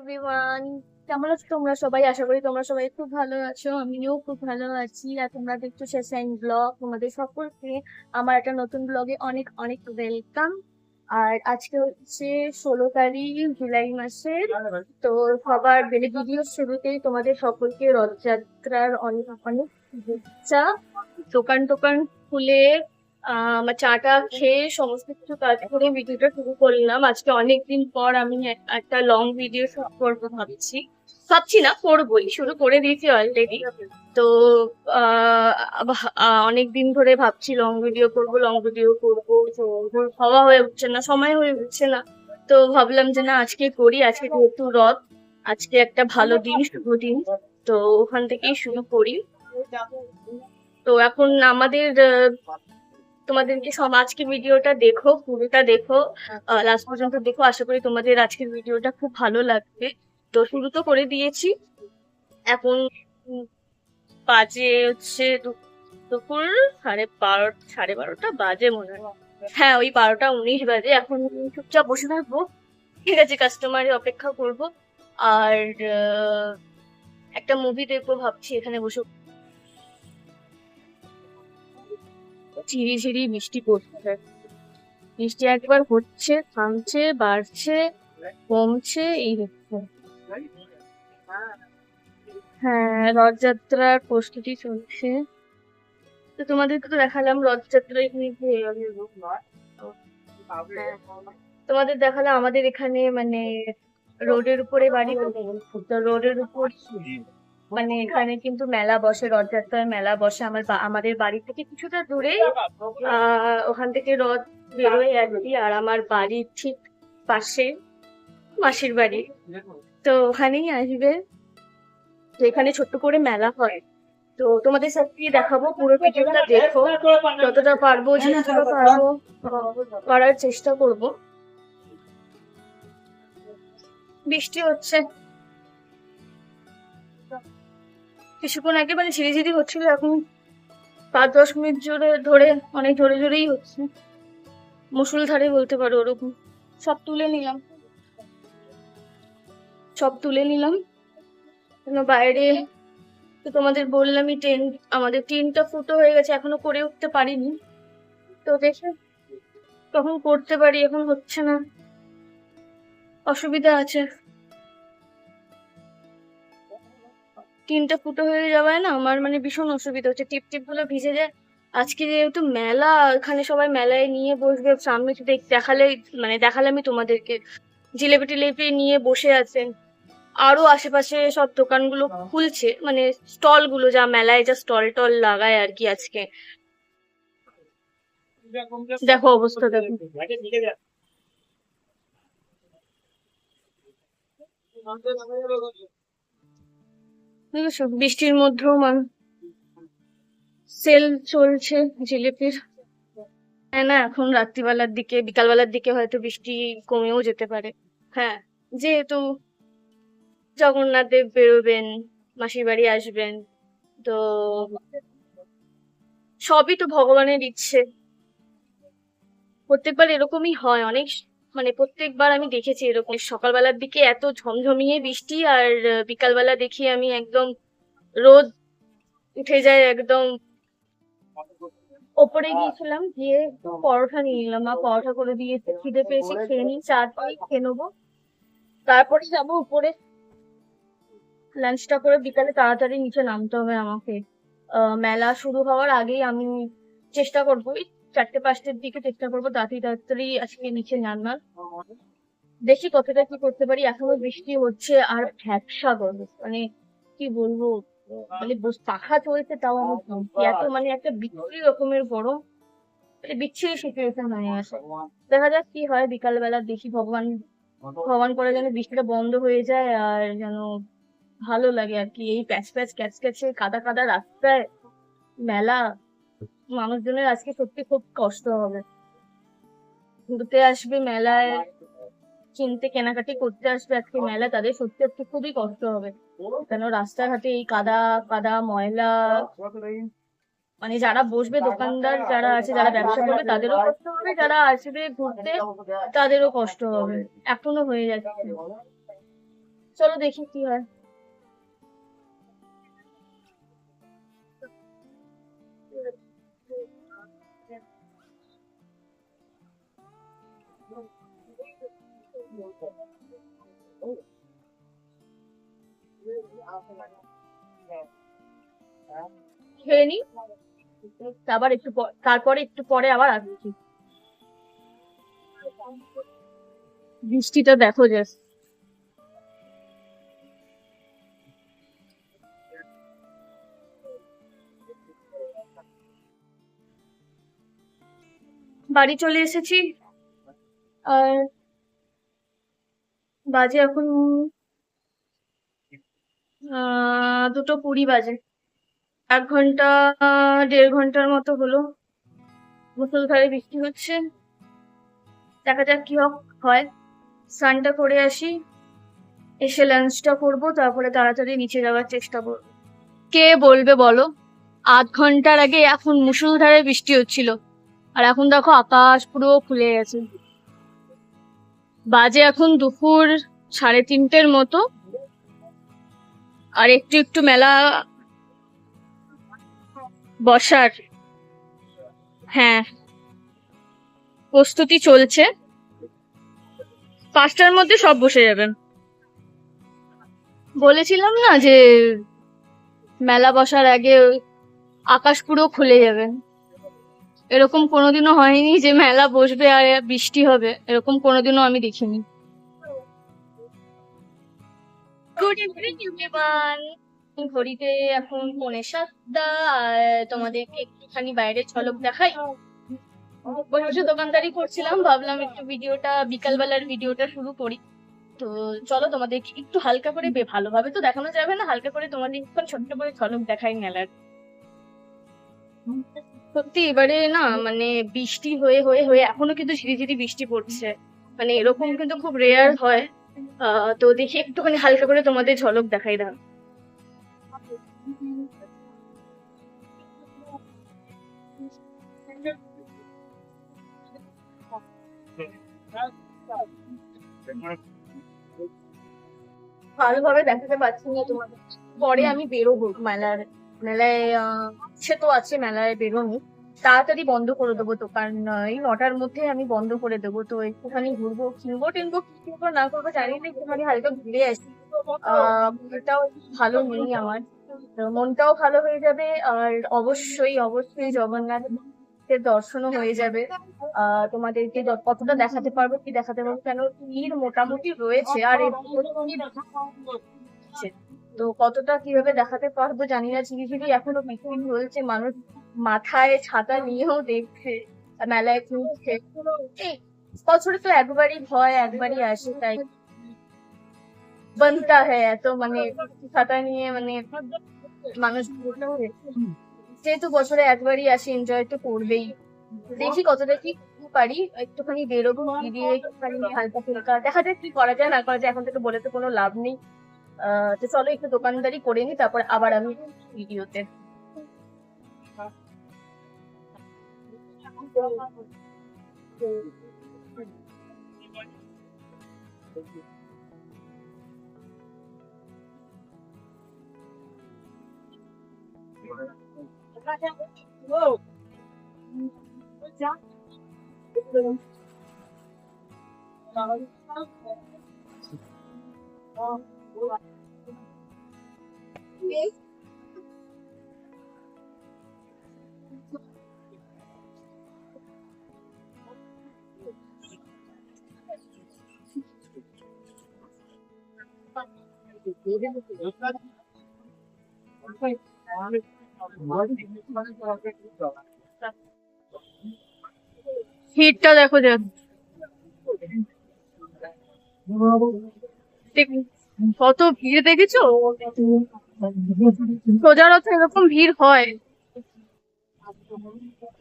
Everyone, কেমন আছো তোমরা সবাই? আশা করি তোমরা সবাই খুব ভালো আছো। আমিও খুব ভালো আছি। আর তোমরা দেখছো শেষাইন ব্লগ। তোমাদের সকলকে আমার একটা নতুন ব্লগে অনেক অনেক ওয়েলকাম। আর আজকে হচ্ছে 16 তারিখ জুলাই মাসের। তো সবার ভিডিও শুরুতেই তোমাদের সকলকে রথযাত্রার অনেক অনেক শুভেচ্ছা। দোকান টোকান খুলে আমার চাটা খেয়ে সমস্ত কিছু কাজ করে ভিডিওটা শুরু করলাম। আজকে অনেকদিন পর আমি একটা লং ভিডিও শুট করবো ভাবছি না, করবোই, শুরু করে দিয়েছি অলরেডি। তো অনেকদিন ধরে ভাবছি লং ভিডিও করবো তো হওয়া হয়ে উঠছে না, সময় হয়ে উঠছে না। তো ভাবলাম যে না, আজকে করি। আজকে যেহেতু রথ, আজকে একটা ভালো দিন, শুভ দিন, তো ওখান থেকেই শুরু করি। তো এখন আমাদের তোমাদেরকে সব আজকে ভিডিওটা দেখো, পুরোটা দেখো, লাস্ট পর্যন্ত দেখো। আশা করি তোমাদের আজকের ভিডিওটা খুব ভালো লাগবে। তো শুরু তো করে দিয়েছি। এখন বাজে হচ্ছে দুপুর 12:30 বাজে মনে হয়। হ্যাঁ, ওই 12টা 19 বাজে। এখন চুপচাপ বসে থাকবো, ঠিক আছে, কাস্টমারের অপেক্ষা করব। আর একটা মুভি দেখবো ভাবছি এখানে বসে। ঝিরি ঝিরি বৃষ্টি পড়ছে। বৃষ্টি একবার হচ্ছে, থামছে, বাড়ছে, কমছে, এই হচ্ছে। হ্যাঁ, রথযাত্রার প্রস্তুতি চলছে। তো তোমাদেরকে তো দেখালাম রথযাত্রায় তোমাদের দেখালাম আমাদের এখানে মানে রোডের উপরে বাড়ি তো রোডের উপর মানে এখানে কিন্তু মেলা বসে, রথযাত্রার মেলা বসে আমাদের বাড়ি থেকে কিছুটা দূরে। ওখান থেকে রথ বেরোয় আর কি। আর আমার বাড়ির ঠিক পাশে মাসির বাড়ি, তো ওখানেই আসবে। তো এখানে ছোট্ট করে মেলা হয়। তো তোমাদের সাথে দেখাবো, পুরো ভিডিওটা দেখো। যতটা পারবো, যেটুকু পারবো করার চেষ্টা করব। বৃষ্টি হচ্ছে কিছুক্ষণ আগে, মানে ঝিরি ঝিরি হচ্ছিল, এখন 5-10 মিনিট ধরে অনেক জোরে জোরেই হচ্ছে। মুষলধারে বলতে পারো ওরকম। সব তুলে নিলাম, কেন বাইরে। তো তোমাদের বললামই, আমাদের টিনটা ফুটো হয়ে গেছে, এখনো করে উঠতে পারিনি। তো দেখে তখন করতে পারি, এখন হচ্ছে না, অসুবিধা আছে। টিনটা ফুটো হয়ে যাওয়ায় না আমার মানে ভীষণ অসুবিধা হচ্ছে, টিপ টিপ গুলো ভিজে যায়। আজকে যেহেতু মেলা, এখানে সবাই মেলায় নিয়ে বসবে সামনে, তো দেখালে মানে দেখালামই তোমাদেরকে, জিলেপি টিলেপি নিয়ে বসে আছেন। আরো আশেপাশে সব দোকানগুলো খুলছে, মানে স্টল গুলো, যা মেলায় যা স্টল টল লাগায় আর কি। আজকে দেখো অবস্থা, দেখো। বুঝেছো, বৃষ্টির মধ্যেও সেল চলছে জিলিপির। হ্যাঁ না, এখন রাত্রিবেলার দিকে, বিকালবেলার দিকে হয়তো বৃষ্টি কমেও যেতে পারে। হ্যাঁ, যেহেতু জগন্নাথ দেব বেরোবেন, মাসির বাড়ি আসবেন, তো সবই তো ভগবানের ইচ্ছে। প্রত্যেকবার এরকমই হয়, অনেক মানে প্রত্যেকবার আমি দেখেছি এরকম, সকালবেলার দিকে এত ঝমঝমিয়ে বৃষ্টি, আর বিকালবেলা দেখি আমি একদম রোদ উঠে যায় একদম। ওপরে গিয়েছিলাম, গিয়ে পরোটা নিয়ে নিলাম, মা পরোটা করে দিয়েছে, খিদে পেয়েছে, খেয়ে নিই, চাটাই খেয়ে নেবো, তারপরে যাবো উপরে লাঞ্চটা করে। বিকালে তাড়াতাড়ি নিচে নামতে হবে আমাকে। মেলা শুরু হওয়ার আগেই আমি চেষ্টা করবো, এই 4টে 5টের দিকে চেষ্টা করবো তাড়াতাড়ি তাড়াতাড়ি আজকে নিচে নামার। দেখি কতটা কি করতে পারি। এখনো বৃষ্টি হচ্ছে আর ভ্যাপসা গরম, মানে কি বলবো, মানে পাখা চলছে তাও আমি ঘামছি। এত মানে একটা বিচ্ছিরি রকমের গরম, মানে বিচ্ছিরি সিচুয়েশন হয়ে গেছে। দেখা যাক কি হয় বিকাল বেলা, দেখি ভগবান ভগবান করে যেন বৃষ্টিটা বন্ধ হয়ে যায়, আর যেন ভালো লাগে আর কি। এই প্যাচ প্যাচ ক্যাচ ক্যাচে কাদা কাদা রাস্তায় মেলা, মানুষজনের আজকে সত্যি খুব কষ্ট হবে। ঘুরতে আসবে মেলায়, কিনতে কেনাকাটি করতে আসবে আজকে মেলা, তাদের সত্যি আজকে খুবই কষ্ট হবে। কেন রাস্তাঘাটে এই কাদা কাদা ময়লা, মানে যারা বসবে, দোকানদার যারা আছে, যারা ব্যবসা করবে, তাদেরও কষ্ট হবে, যারা আসবে ঘুরতে তাদেরও কষ্ট হবে। এখনো হয়ে যাচ্ছে। চলো দেখি কি হয়। খেয়ে নি, আবার তারপরে একটু পরে আবার আসছি। বৃষ্টিটা দেখো জাস্ট। বাড়ি চলে এসেছি, আর বাজে এখন 2:20 বাজে। 1 ঘন্টা 1.5 ঘন্টার মতো হলো মুষলধারে বৃষ্টি হচ্ছে। দেখা যাক কি হয়। স্নানটা করে আসি, এসে লাঞ্চটা করবো, তারপরে তাড়াতাড়ি নিচে যাওয়ার চেষ্টা করবো। কে বলবে বলো, 8 ঘন্টার আগে এখন মুষলধারে বৃষ্টি হচ্ছিল, আর এখন দেখো আকাশ পুরো খুলে গেছে। বাজে এখন দুপুর 3:30 মতো, আর একটু একটু মেলা বসার, হ্যাঁ, প্রস্তুতি চলছে। 5টার মধ্যে সব বসে যাবেন। বলেছিলাম না যে মেলা বসার আগে আকাশ পুরো খুলে যাবে। এরকম কোনোদিনও হয়নি যে মেলা বসবে আর বৃষ্টি হবে, এরকম কোনোদিনও আমি দেখিনি। Good evening everyone. ঘড়িতে এখন 6:45, আর তোমাদেরকে একটুখানি বাইরের ঝলক দেখাই। বসে দোকানদারি করছিলাম, ভাবলাম একটু বিকালবেলার ভিডিওটা শুরু করি। তো চলো তোমাদের একটু হালকা করে, ভালোভাবে তো দেখানো যাবে না, হালকা করে তোমাদের একটু ছোট্ট করে ঝলক দেখাই মেলার। সত্যি এবারে না মানে বৃষ্টি হয়ে হয়ে হয়ে এখনো কিন্তু ঝিরি ঝিরি বৃষ্টি পড়ছে, মানে এরকম কিন্তু খুব রেয়ার হয়। তো দেখি একটুখানি হালকা করে তোমাদের ঝলক দেখাই দাও। ভালোভাবে দেখাতে পারছি না তোমাদের, পরে আমি বেরোবো মেলায় ইচ্ছে তো আছে মেলায় বেরোনি। তাড়াতাড়ি বন্ধ করে দেবো দোকান, এই 9টার মধ্যে আমি বন্ধ করে দেবো। তো একটুখানি ঘুরবো, কিনবো কি কিনবো না করবো জানি না, একটুখানি হালকা ঘুরে আসি। মনটাও ভালো নেই আমার, তো মনটাও ভালো হয়ে যাবে, আর অবশ্যই অবশ্যই জগন্নাথের দর্শনও হয়ে যাবে। তোমাদেরকে কতটা দেখাতে পারবো কি দেখাতে পারবো, কেন ভিড় মোটামুটি রয়েছে, আর তো কতটা কিভাবে দেখাতে পারবো জানি না। ঝিরিঝিরি এখনো বৃষ্টি হয়েছে, মানুষ মাথায় ছাতা নিয়েও দেখছে, মেলায় ঘুরছে। এই বছরে তো একবারই আসে, তাই বানতা হ্যাঁ এত মানে ছাতা নিয়ে মানে মানুষ যেহেতু বছরে একবারই আসে, এনজয় তো করবেই। দেখি কতটা কি পারি, একটুখানি বেরোবো, বেরিয়ে একটুখানি হালকা ফুলকা দেখা যাক কি করা যায় না করা যায়, এখন থেকে বলে তো কোনো লাভ নেই। তো চলো একটু দোকানদারি করে নি, তারপর আবার আমি ভিডিওতে। ভিড়টা দেখো কত ভিড় দেখেছো, সোজা রথে এরকম ভিড় হয়।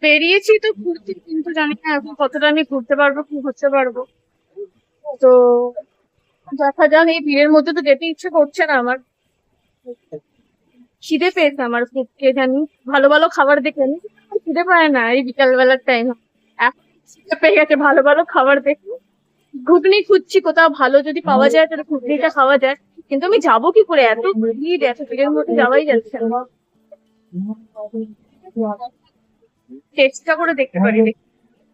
বেরিয়েছি তো ঘুরতে, কিন্তু জানি না এখন কতটা আমি ঘুরতে পারবো কি হচ্ছে পারবো। তো দেখা যাক, এই ভিড়ের মধ্যে তো যেতে ইচ্ছে করছে না আমার। খিদে পেয়েছে আমার খুব, কে জানি ভালো ভালো খাবার দেখে নি, খিদে পায় না এই বিকাল বেলার টাইম। এখন খিদে পেয়ে গেছে ভালো ভালো খাবার দেখে। ঘুগনি খুঁজছি, কোথাও ভালো যদি পাওয়া যায় তাহলে ঘুগনিটা খাওয়া যায়। কিন্তু আমি যাবো কি করে, এত ভিড়, এত ভিড়ের মধ্যে যাওয়াই যাচ্ছে না। চেষ্টা করে দেখতে পারি।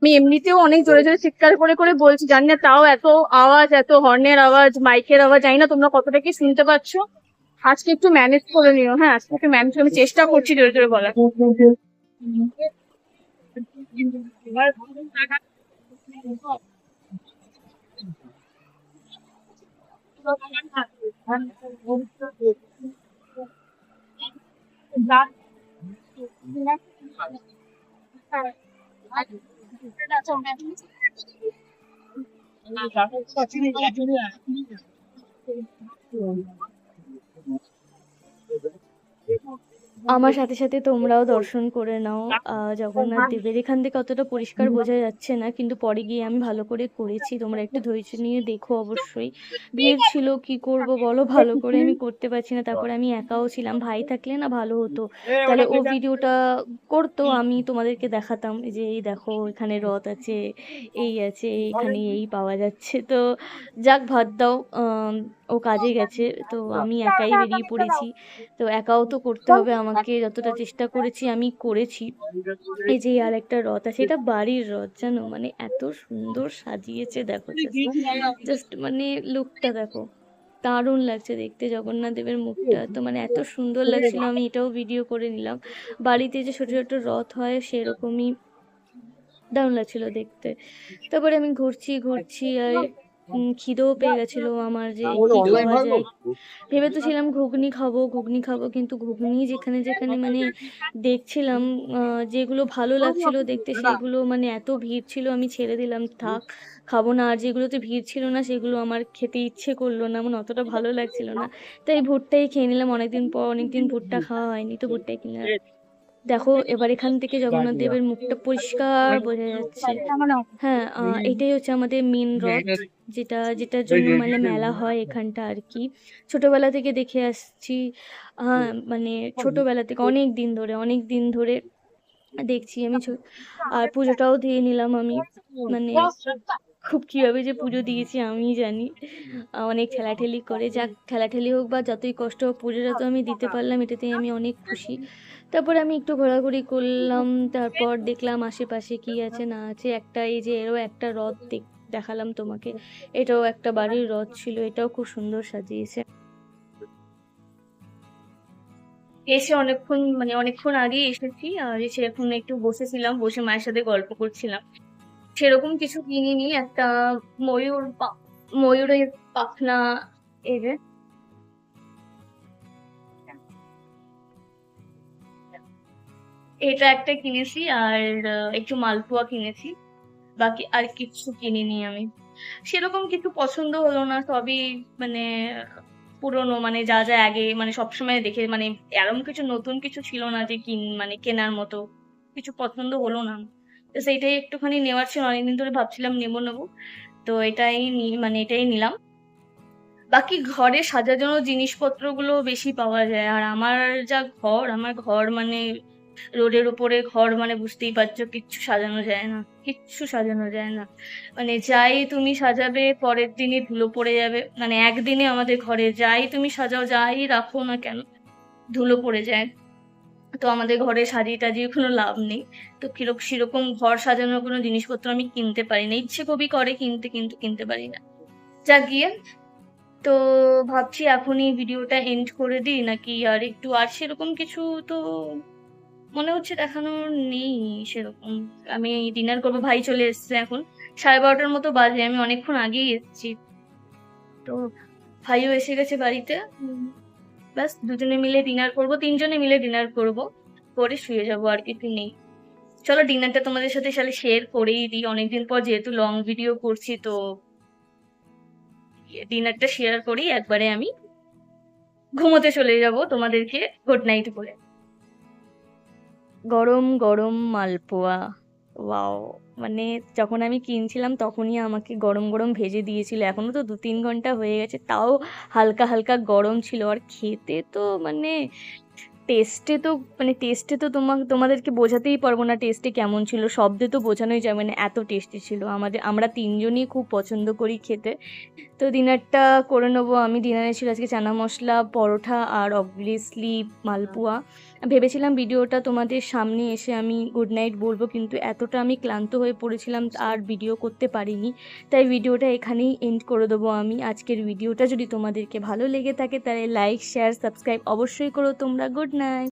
আমি এমনিতেও অনেক জোরে জোরে চিৎকার করে করে বলছি, জানি না তাও এত আওয়াজ, এত হর্নের আওয়াজ, মাইকের আওয়াজ, জানি না তোমরা কতটা কি শুনতে পাচ্ছ। আজকে একটু ম্যানেজ করে নিও। হ্যাঁ, আজকে একটু ম্যানেজ, আমি চেষ্টা করছি জোরে জোরে বলার। আমার সাথে সাথে তোমরাও দর্শন করে নাও। জগন্নাথ দেবের এখান থেকে অতটা পরিষ্কার বোঝা যাচ্ছে না, কিন্তু পরে গিয়ে আমি ভালো করে করেছি, তোমরা একটু ধৈর্য নিয়ে দেখো অবশ্যই। ভিড় ছিল, কি করব বলো, ভালো করে আমি করতে পারছি না। তারপরে আমি একাও ছিলাম, ভাই থাকলে না ভালো হতো, তাহলে ও ভিডিওটা করতো, আমি তোমাদেরকে দেখাতাম এই যে এই দেখো এখানে রথ আছে, এই আছে, এখানে এই পাওয়া যাচ্ছে। তো যাক, ভাত দাও, ও কাজে গেছে, তো আমি একাই বেরিয়ে পড়েছি। তো একাও তো করতে হবে আমাকে, যতটা চেষ্টা করেছি আমি করেছি। এই যে আর একটা রথ আছে, এটা বাড়ির রথ জানো, মানে এত সুন্দর সাজিয়েছে দেখো, জাস্ট জাস্ট মানে লুকটা দেখো, দারুণ লাগছে দেখতে জগন্নাথ দেবের মুখটা, তো মানে এত সুন্দর লাগছিল, আমি এটাও ভিডিও করে নিলাম। বাড়িতে যে ছোট ছোট রথ হয় সেরকমই দারুণ লাগছিল দেখতে। তারপরে আমি ঘুরছি ঘুরছি আর খিদেও পেয়ে গেছিল আমার, যে কি খাওয়া যায়। ভেবে তো ছিলাম ঘুগনি খাবো ঘুগনি খাবো, কিন্তু ঘুগনি যেখানে যেখানে মানে দেখছিলাম, যেগুলো ভালো লাগছিল দেখতে সেগুলো মানে এত ভিড় ছিল, আমি ছেড়ে দিলাম, থাক খাবো না। আর যেগুলোতে ভিড় ছিল না সেগুলো আমার খেতে ইচ্ছে করলো না, মানে অতটা ভালো লাগছিল না। তাই ভুট্টাই খেয়ে নিলাম, অনেকদিন পর, অনেকদিন ভুট্টা খাওয়া হয়নি, তো ভুট্টাই কিনে নিলাম। দেখো এবার এখান থেকে জগন্নাথ দেবের মুখটা পরিষ্কার বোঝা যাচ্ছে। হ্যাঁ, এটাই হচ্ছে আমাদের মেন রথ, যেটার জন্য মানে মেলা হয় এখানটা আর কি। ছোটবেলা থেকে দেখে আসছি। হ্যাঁ, মানে ছোটবেলা থেকে অনেক দিন ধরে দেখছি আমি। আর পুজোটাও দিয়ে নিলাম আমি, মানে খুব কিভাবে যে পুজো দিয়েছি আমি জানি। অনেক ঠেলাঠেলি করে, যাক ঠেলাঠেলি হোক বা যতই কষ্ট হোক, পুজোটা তো আমি দিতে পারলাম, এটাতেই আমি অনেক খুশি। তারপরে আমি একটু ঘোরাঘুরি করলাম, তারপর দেখলাম আশেপাশে কি আছে না আছে। একটা এই যে এরও একটা রথ দেখালাম তোমাকে, এটাও একটা বাড়ির রথ ছিল, এটাও খুব সুন্দর সাজিয়েছে। এসে অনেকক্ষণ আগেই এসেছি, আর এসে এখন একটু বসেছিলাম, বসে মায়ের সাথে গল্প করছিলাম। সেরকম কিছু কিনিনি, একটা ময়ূরের পাখনা, এই যে এটা একটা কিনেছি, আর একটু মালপোয়া কিনেছি। বাকি আর কিছু কিনিনি আমি। সেরকম কিছু পছন্দ হলো না, সবই মানে পুরোনো, মানে যা যা আগে মানে সবসময় দেখে, মানে এরকম কিছু নতুন কিছু ছিল না যে মানে কেনার মতো কিছু পছন্দ হলো না। তো সেইটাই একটুখানি নেওয়ার ছিল, অনেকদিন ধরে ভাবছিলাম নেবো নেবো, তো মানে এটাই নিলাম। বাকি ঘরে সাজানোর জিনিসপত্রগুলো বেশি পাওয়া যায়, আর আমার ঘর মানে রোডের উপরে ঘর, মানে বুঝতেই পারছো, কিচ্ছু সাজানো যায় না। মানে যাই তুমি সাজাবে পরের দিনই ধুলো পড়ে যাবে, মানে একদিনে আমাদের ঘরে যাই তুমি সাজাও, যাই রাখো না কেন, ধুলো পড়ে যায়। তো আমাদের ঘরে সাজিয়ে টাজিয়ে কোনো লাভ নেই। তো সেরকম ঘর সাজানোর কোনো জিনিসপত্র আমি কিনতে পারি না, ইচ্ছে খুবই করে কিনতে, কিন্তু কিনতে পারি না। যা গিয়ে, তো ভাবছি এখনই ভিডিওটা এন্ড করে দিই, নাকি আর একটু, আর সেরকম কিছু তো মনে হচ্ছে দেখানোর নেই সেরকম। আমি ডিনার করবো, ভাই চলে এসেছে এখন, 12:30 মতো বাজে, আমি অনেকক্ষণ আগেই এসেছি। তো ভাইও এসে গেছে বাড়িতে। ব্যাস দুজনে মিলে ডিনার করবো, তিনজনে মিলে ডিনার করবো, করে শুয়ে যাবো, আর কিছু নেই। চলো ডিনারটা তোমাদের সাথে শেয়ার করেই দিই, অনেকদিন পর যেহেতু লং ভিডিও করছি, তো ডিনারটা শেয়ার করেই একবারে আমি ঘুমোতে চলে যাব, তোমাদেরকে গুড নাইট বলে। গরম গরম মালপোয়া, ওয়াও! মানে যখন আমি কিনছিলাম তখনই আমাকে গরম গরম ভেজে দিয়েছিল, এখনো তো 2-3 ঘন্টা হয়ে গেছে, তাও হালকা হালকা গরম ছিল, আর খেতে তো মানে টেস্টে তো তোমাদেরকে বোঝাতেই পারবো না টেস্টে কেমন ছিল, শব্দে তো বোঝানোই যাবে না, এত টেস্টি ছিল। আমরা তিনজনই খুব পছন্দ করি খেতে। তো ডিনারটা করে নেবো আমি। ডিনারে ছিল আজকে চানা মশলা, পরোটা আর অবভিয়াসলি মালপোয়া। ভেবেছিলাম ভিডিওটা তোমাদের সামনে এসে আমি গুড নাইট বলবো, কিন্তু এতটা আমি ক্লান্ত হয়ে পড়েছিলাম আর ভিডিও করতে পারিনি। তাই ভিডিওটা এখানেই এন্ড করে দেবো আমি। আজকের ভিডিওটা যদি তোমাদেরকে ভালো লেগে থাকে তাহলে লাইক, শেয়ার, সাবস্ক্রাইব অবশ্যই করো তোমরা। Good night.